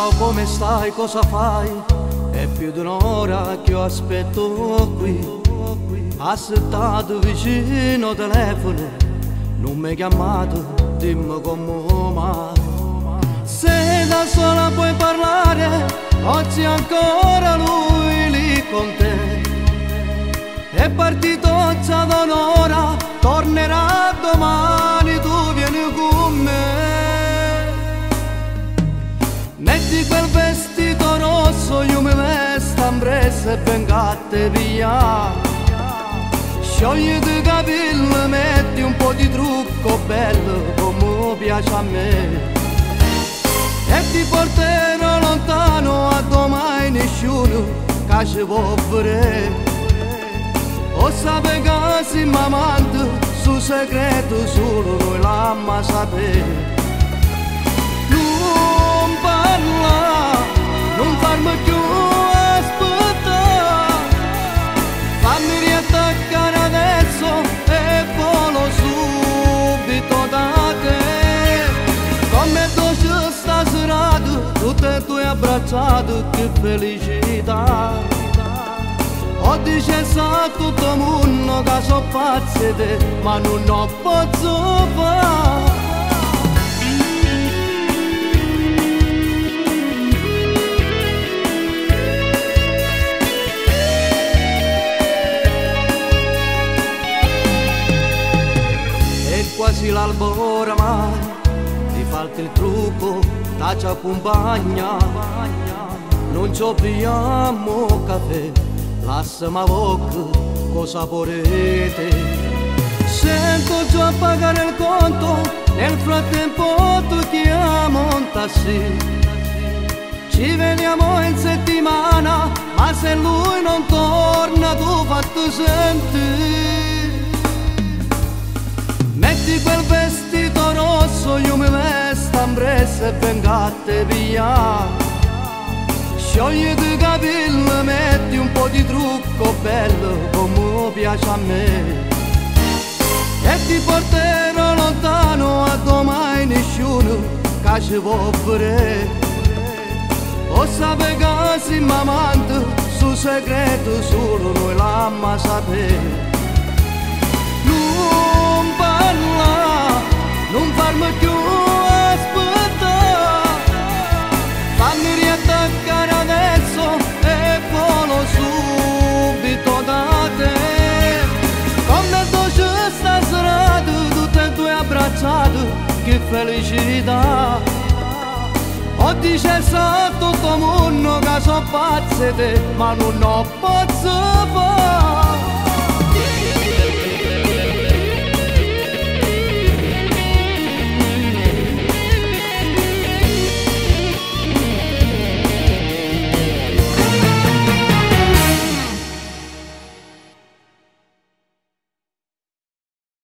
Ciao, come stai? Cosa fai? È più di un'ora che io aspetto qui. Aspettato vicino al telefono, non mi hai chiamato, dimmi come mai. Se da sola puoi parlare, oggi ancora lui lì con te. È partito già da un'ora, tornerà domani, tu vieni con me. Metti quel vestito rosso, io mi vesto ambressa e vengo a te via. Sciogliti i capelli, metti un po' di trucco bello come piace a me. E ti porterò lontano, a domani nessuno che ci può vedere. O sape che siamo amanti, su segreto solo noi l'amma sapere. Non parla, non farmi più aspettare, fammi riattaccare adesso e volo subito da te. Come dolce sta serata, tutte e due abbracciate, che felicità. Oggi c'è sa tutto il mondo che so pazzi te, ma non ho posso fare. È quasi l'alba oramai, ti falta il trucco, ci accompagna. Non ci pigliamo caffè, lasciami a bocca, cosa volete? Sento già a pagare il conto, nel frattempo tu chiamo un taxi. Ci vediamo in settimana, ma se lui non torna tu fatti sentire. Metti quel vestito rosso, io mi vesto ambressa e vengo a te via. Sciogliti i capelli, metti un po' di trucco bello come piace a me. E ti porterò lontano, a domani nessuno che ci può vedere. O sape che siamo amanti, su segreto solo noi l'amma sapere. Non parla, non farmi più aspettare, fammi riattaccare adesso e volo subito da te. Come dolce sta serata, tutte e due abbracciate, che felicità. Oggi c'è sa tutto il mondo che so pazzi te, ma non ho posso fare.